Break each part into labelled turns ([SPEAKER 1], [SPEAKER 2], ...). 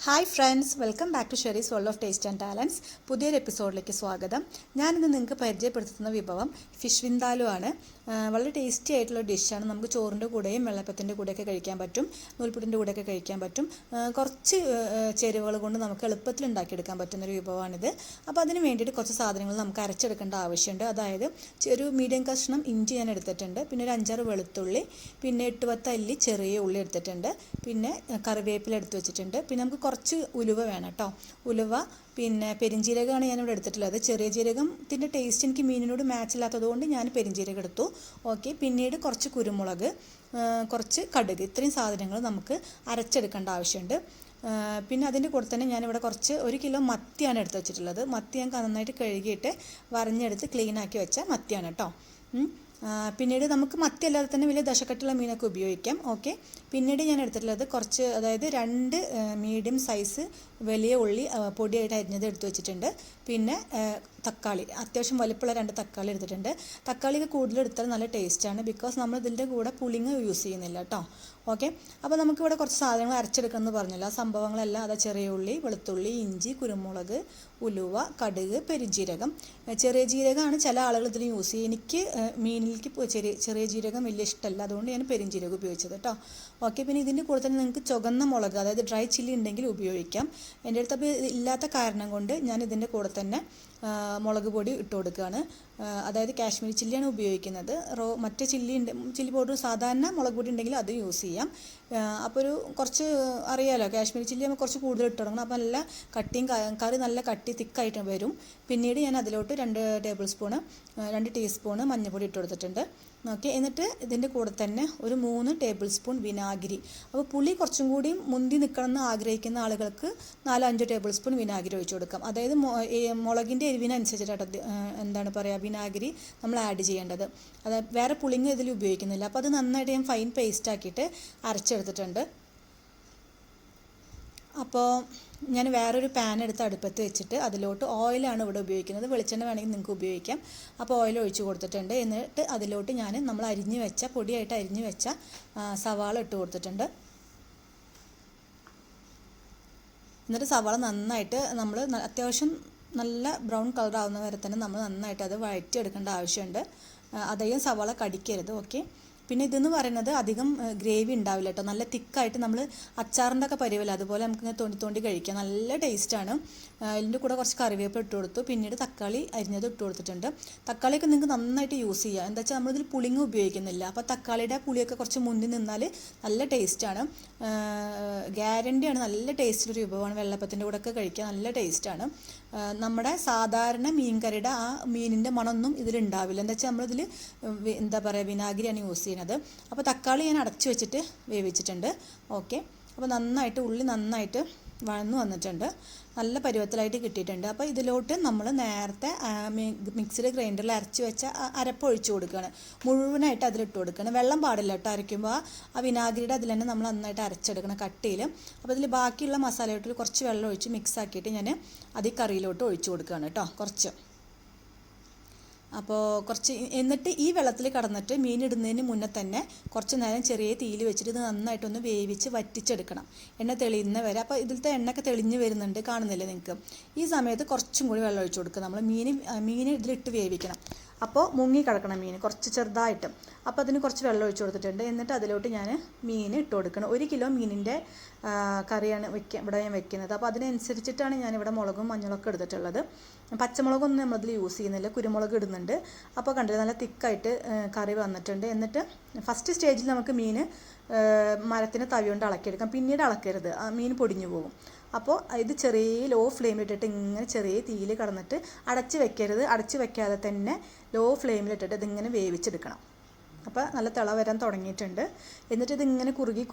[SPEAKER 1] Hi friends, welcome back to Sheri's world of taste and talents. പുതിയൊരു എപ്പിസോഡിലേക്ക് സ്വാഗതം. ഞാനിന്ന് നിങ്ങൾക്ക് പരിചയപ്പെടുത്തുന്ന വിഭവം ഫിഷ് വിന്താലോ ആണ്. വളരെ ടേസ്റ്റി ആയിട്ടുള്ള ഡിഷാണ്. നമുക്ക് ചോറിൻ്റെ കൂടെയും വെള്ളപ്പത്തിൻ്റെ കൂടെയൊക്കെ കഴിക്കാൻ പറ്റും, നൂൽപുട്ടിൻ്റെ കൂടെയൊക്കെ കഴിക്കാൻ പറ്റും. കുറച്ച് ചേരുവകൾ കൊണ്ട് നമുക്ക് എളുപ്പത്തിൽ ഉണ്ടാക്കിയെടുക്കാൻ പറ്റുന്നൊരു വിഭവമാണിത്. അപ്പോൾ അതിന് വേണ്ടിയിട്ട് കുറച്ച് സാധനങ്ങൾ നമുക്ക് അരച്ചെടുക്കേണ്ട ആവശ്യമുണ്ട്. അതായത് ഒരു മീഡിയം കഷ്ണം ഇഞ്ചി ഞാൻ എടുത്തിട്ടുണ്ട്, പിന്നെ ഒരു 5-6 വെളുത്തുള്ളി, പിന്നെ 8-10 അല്ലി ചെറിയ ഉള്ളി എടുത്തിട്ടുണ്ട്, പിന്നെ കറിവേപ്പില എടുത്ത് വെച്ചിട്ടുണ്ട്, പിന്നെ നമുക്ക് കുറച്ച് ഉലുവ വേണം കേട്ടോ. ഉലുവ, പിന്നെ പെരിഞ്ജീരകമാണ് ഞാനിവിടെ എടുത്തിട്ടുള്ളത്. ചെറിയ ജീരകത്തിൻ്റെ ടേസ്റ്റ് എനിക്ക് മീനിനോട് മാച്ച് ഇല്ലാത്തതുകൊണ്ട് ഞാൻ പെരിഞ്ജീരകം എടുത്തു. ഓക്കെ, പിന്നീട് കുറച്ച് കുരുമുളക്, കുറച്ച് കടുക്, ഇത്രയും സാധനങ്ങൾ നമുക്ക് അരച്ചെടുക്കേണ്ട ആവശ്യമുണ്ട്. പിന്നെ അതിൻ്റെ കൂടെ തന്നെ ഞാനിവിടെ കുറച്ച് 1 കിലോ മത്തിയാണ് എടുത്ത് വെച്ചിട്ടുള്ളത്. മത്തി ഞാൻ നന്നായിട്ട് കഴുകിയിട്ട് വരഞ്ഞെടുത്ത് ക്ലീനാക്കി വെച്ച മത്തിയാണ് കേട്ടോ. പിന്നീട് നമുക്ക് മത്തി അല്ലാതെ തന്നെ വലിയ ദശക്കട്ടുള്ള മീനൊക്കെ ഉപയോഗിക്കാം. ഓക്കെ, പിന്നീട് ഞാൻ എടുത്തിട്ടുള്ളത് കുറച്ച്, അതായത് 2 മീഡിയം സൈസ് വലിയ ഉള്ളി പൊടിയായിട്ട് അരിഞ്ഞത് എടുത്ത് വെച്ചിട്ടുണ്ട്. പിന്നെ തക്കാളി, അത്യാവശ്യം വലിപ്പമുള്ള 2 തക്കാളി എടുത്തിട്ടുണ്ട്. തക്കാളിയൊക്കെ കൂടുതൽ എടുത്താൽ നല്ല ടേസ്റ്റാണ്, ബിക്കോസ് നമ്മൾ ഇതിൻ്റെ കൂടെ പുളിങ്ങ യൂസ് ചെയ്യുന്നില്ല കേട്ടോ. ഓക്കെ, അപ്പോൾ നമുക്കിവിടെ കുറച്ച് സാധനങ്ങൾ അരച്ചെടുക്കണമെന്ന് പറഞ്ഞില്ല. ആ സംഭവങ്ങളെല്ലാം അതാ ചെറിയ ഉള്ളി, വെളുത്തുള്ളി, ഇഞ്ചി, കുരുമുളക്, ഉലുവ, കടുക്, പെരുംജീരകം. ചെറിയ ജീരകമാണ് ചില ആളുകൾ ഇതിൽ യൂസ് ചെയ്യും. എനിക്ക് മീനിലേക്ക് ചെറിയ ജീരകം വലിയ ഇഷ്ടമല്ല, അതുകൊണ്ട് ഞാൻ പെരുംജീരകം ഉപയോഗിച്ചത് കേട്ടോ. ഓക്കെ, പിന്നെ ഇതിൻ്റെ കൂടെ തന്നെ നിങ്ങൾക്ക് ചുവന്ന മുളക്, അതായത് ഡ്രൈ ചില്ലി ഉണ്ടെങ്കിൽ ഉപയോഗിക്കാം. എൻ്റെ അടുത്ത് അപ്പോൾ ഇല്ലാത്ത കാരണം കൊണ്ട് ഞാൻ ഇതിൻ്റെ കൂടെ തന്നെ മുളക് പൊടി ഇട്ട് കൊടുക്കുകയാണ്. അതായത് കാശ്മീരി ചില്ലിയാണ് ഉപയോഗിക്കുന്നത്. മറ്റേ ചില്ലി പൗഡർ സാധാരണ മുളക് പൊടി ഉണ്ടെങ്കിൽ അത് യൂസ് ചെയ്യാം. അപ്പോൾ ഒരു കുറച്ച് അറിയാമല്ലോ, കാശ്മീരി ചില്ലി നമ്മൾ കുറച്ച് കൂടുതൽ ഇട്ട് കൊടുക്കണം. അപ്പോൾ നല്ല കട്ടിയും കറി നല്ല കട്ടി തിക്കായിട്ട് വരും. പിന്നീട് ഞാൻ അതിലോട്ട് 2 ടീസ്പൂണ് മഞ്ഞൾപ്പൊടി ഇട്ട് കൊടുത്തിട്ടുണ്ട്. ഓക്കെ, എന്നിട്ട് ഇതിൻ്റെ കൂടെ തന്നെ ഒരു 3 ടേബിൾ സ്പൂൺ വിനാഗിരി. അപ്പോൾ പുളി കുറച്ചും കൂടി മുന്തി നിൽക്കണമെന്ന് ആഗ്രഹിക്കുന്ന ആളുകൾക്ക് 4-5 ടേബിൾ സ്പൂൺ വിനാഗിരി ഒഴിച്ച് കൊടുക്കാം. അതായത് മുളകിൻ്റെ എരിവിനനുസരിച്ചിട്ടാണ് എന്താണ് പറയുക, വിനാഗിരി നമ്മൾ ആഡ് ചെയ്യേണ്ടത്. അതായത് വേറെ പുളിങ്ങ ഇതിൽ ഉപയോഗിക്കുന്നില്ല. അപ്പോൾ അത് നന്നായിട്ട് ഞാൻ ഫൈൻ പേസ്റ്റ് ആക്കിയിട്ട് അരച്ചെടുത്തിട്ടുണ്ട്. അപ്പോൾ ഞാൻ വേറൊരു പാൻ എടുത്ത് അടുപ്പത്ത് വെച്ചിട്ട് അതിലോട്ട് ഓയിലാണ് ഇവിടെ ഉപയോഗിക്കുന്നത്. വെളിച്ചെണ്ണ വേണമെങ്കിൽ നിങ്ങൾക്ക് ഉപയോഗിക്കാം. അപ്പോൾ ഓയിൽ ഒഴിച്ച് കൊടുത്തിട്ടുണ്ട്. എന്നിട്ട് അതിലോട്ട് നമ്മൾ പൊടിയായിട്ട് അരിഞ്ഞു വെച്ച സവാള ഇട്ട് കൊടുത്തിട്ടുണ്ട്. എന്നിട്ട് സവാള നന്നായിട്ട് നമ്മൾ അത്യാവശ്യം നല്ല ബ്രൗൺ കളർ ആവുന്ന വരെ തന്നെ നമ്മൾ നന്നായിട്ട് അത് വഴറ്റിയെടുക്കേണ്ട ആവശ്യമുണ്ട്. അധികം സവാള കടിക്കരുത്. ഓക്കെ, പിന്നെ ഇതെന്ന് പറയുന്നത് അധികം ഗ്രേവി ഉണ്ടാവില്ല കേട്ടോ. നല്ല തിക്കായിട്ട് നമ്മൾ അച്ചാറിൻ്റെ ഒക്കെ പരിവല്ല, അതുപോലെ നമുക്ക് തോണ്ടി കഴിക്കാം. നല്ല ടേസ്റ്റാണ്. ഇതിൻ്റെ കൂടെ കുറച്ച് കറിവേപ്പില ഇട്ട് കൊടുത്തു. പിന്നീട് തക്കാളി അരിഞ്ഞത് ഇട്ട് കൊടുത്തിട്ടുണ്ട്. തക്കാളിയൊക്കെ നിങ്ങൾക്ക് നന്നായിട്ട് യൂസ് ചെയ്യാം. എന്താ വെച്ചാൽ നമ്മളിതിൽ പുളിങ്ങ ഉപയോഗിക്കുന്നില്ല. അപ്പോൾ തക്കാളിയുടെ പുളിയൊക്കെ കുറച്ച് മുന്നിൽ നിന്നാൽ നല്ല ടേസ്റ്റാണ്. ഗ്യാരണ്ടിയാണ്. നല്ല ടേസ്റ്റുള്ള ഒരു വിഭവമാണ്. വെള്ളപ്പത്തിൻ്റെ കൂടെ ഒക്കെ കഴിക്കാൻ നല്ല ടേസ്റ്റാണ്. നമ്മുടെ സാധാരണ മീൻ കറിയുടെ ആ മീനിൻ്റെ മണമൊന്നും ഇതിലുണ്ടാവില്ല. എന്താ വെച്ചാൽ നമ്മളിതിൽ വിനാഗിരിയാണ് യൂസ് ചെയ്യുന്നത്. അപ്പോൾ തക്കാളി ഞാൻ അടച്ചു വെച്ചിട്ട് വേവിച്ചിട്ടുണ്ട്. ഓക്കെ, അപ്പോൾ ഉള്ളി നന്നായിട്ട് വഴന്നു വന്നിട്ടുണ്ട്. നല്ല പരുവത്തിലായിട്ട് കിട്ടിയിട്ടുണ്ട്. അപ്പോൾ ഇതിലോട്ട് നമ്മൾ നേരത്തെ മിക്സിഡ് ഗ്രൈൻഡറിൽ അരച്ച് വെച്ച അരപ്പ് ഒഴിച്ച് കൊടുക്കുകയാണ്. മുഴുവനായിട്ട് അതിലിട്ട് കൊടുക്കുകയാണ്. വെള്ളം പാടില്ല കേട്ടോ. അരയ്ക്കുമ്പോൾ ആ വിനാഗിരിയുടെ അതിൽ തന്നെ നമ്മൾ നന്നായിട്ട് അരച്ചെടുക്കണം കട്ടിയിൽ. അപ്പോൾ ഇതിൽ ബാക്കിയുള്ള മസാലയോട്ട് കുറച്ച് വെള്ളം ഒഴിച്ച് മിക്സ് ആക്കിയിട്ട് ഞാൻ അത് ഈ കറിയിലോട്ട് ഒഴിച്ച് കൊടുക്കുകയാണ് കേട്ടോ, കുറച്ച്. അപ്പോൾ എന്നിട്ട് ഈ വെള്ളത്തിൽ കടന്നിട്ട് മീൻ ഇടുന്നതിന് മുന്നേ തന്നെ കുറച്ച് നേരം ചെറിയ തീയിൽ വെച്ചിട്ട് ഇത് നന്നായിട്ടൊന്ന് വേവിച്ച് വറ്റിച്ചെടുക്കണം, എണ്ണ തെളിയുന്ന വരെ. അപ്പോൾ ഇതിലത്തെ എണ്ണയൊക്കെ തെളിഞ്ഞ് വരുന്നുണ്ട്, കാണുന്നില്ലേ നിങ്ങൾക്ക്? ഈ സമയത്ത് കുറച്ചും കൂടി വെള്ളം ഒഴിച്ച് കൊടുക്കുക. നമ്മൾ മീൻ ഇതിലിട്ട് വേവിക്കണം. അപ്പോൾ മുങ്ങി കിടക്കണം മീൻ കുറച്ച് ചെറുതായിട്ട്. അപ്പോൾ അതിന് കുറച്ച് വെള്ളം ഒഴിച്ച് കൊടുത്തിട്ടുണ്ട്. എന്നിട്ട് അതിലോട്ട് ഞാൻ മീൻ ഇട്ട് കൊടുക്കണം. 1 കിലോ മീനിൻ്റെ കറിയാണ് ഇവിടെ ഞാൻ വെക്കുന്നത്. അപ്പോൾ അതിനനുസരിച്ചിട്ടാണ് ഞാനിവിടെ മുളകും മഞ്ഞളൊക്കെ എടുത്തിട്ടുള്ളത്. പച്ചമുളകൊന്നും നമ്മളതിൽ യൂസ് ചെയ്യുന്നില്ല, കുരുമുളക് ഇടുന്നുണ്ട്. അപ്പോൾ കണ്ടില്ല, നല്ല തിക്കായിട്ട് കറി വന്നിട്ടുണ്ട്. എന്നിട്ട് ഫസ്റ്റ് സ്റ്റേജിൽ നമുക്ക് മീൻ മരത്തിന് തവി കൊണ്ട് ഇളക്കിയെടുക്കാം. പിന്നീട് ഇളക്കരുത്, മീൻ പൊടിഞ്ഞു പോകും. അപ്പോൾ ഇത് ചെറിയ ലോ ഫ്ലെയിമിലിട്ടിട്ട് ഇങ്ങനെ ചെറിയ തീയിൽ കടന്നിട്ട് അടച്ച് വെക്കരുത്. അടച്ച് വെക്കാതെ തന്നെ ലോ ഫ്ലെയിമിലിട്ടിട്ട് ഇതിങ്ങനെ വേവിച്ചെടുക്കണം. അപ്പോൾ നല്ല തിള വരാൻ തുടങ്ങിയിട്ടുണ്ട്. എന്നിട്ട് ഇതിങ്ങനെ കുറുകി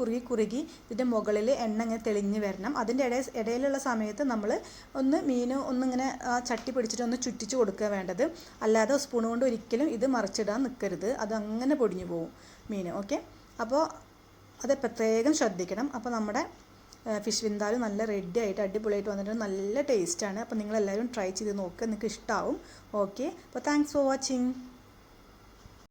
[SPEAKER 1] ഇതിൻ്റെ മുകളിൽ എണ്ണ ഇങ്ങനെ തെളിഞ്ഞ് വരണം. അതിൻ്റെ ഇടയിലുള്ള സമയത്ത് നമ്മൾ മീൻ ഒന്നിങ്ങനെ ആ ചട്ടി പിടിച്ചിട്ട് ഒന്ന് ചുറ്റിച്ച് കൊടുക്കുക വേണ്ടത്. അല്ലാതെ സ്പൂൺ കൊണ്ട് ഒരിക്കലും ഇത് മറിച്ചിടാൻ നിൽക്കരുത്, അത് അങ്ങനെ പൊടിഞ്ഞു പോകും മീൻ. ഓക്കെ, അപ്പോൾ അത് പ്രത്യേകം ശ്രദ്ധിക്കണം. അപ്പോൾ നമ്മുടെ ഫിഷ് വിന്താലോ നല്ല റെഡി ആയിട്ട് അടിപൊളിയായിട്ട് വന്നിട്ടുണ്ട്. നല്ല ടേസ്റ്റാണ്. അപ്പോൾ നിങ്ങളെല്ലാവരും ട്രൈ ചെയ്ത് നോക്കുക, നിങ്ങൾക്ക് ഇഷ്ടമാവും. ഓക്കെ, അപ്പോൾ താങ്ക്സ് ഫോർ വാച്ചിങ്.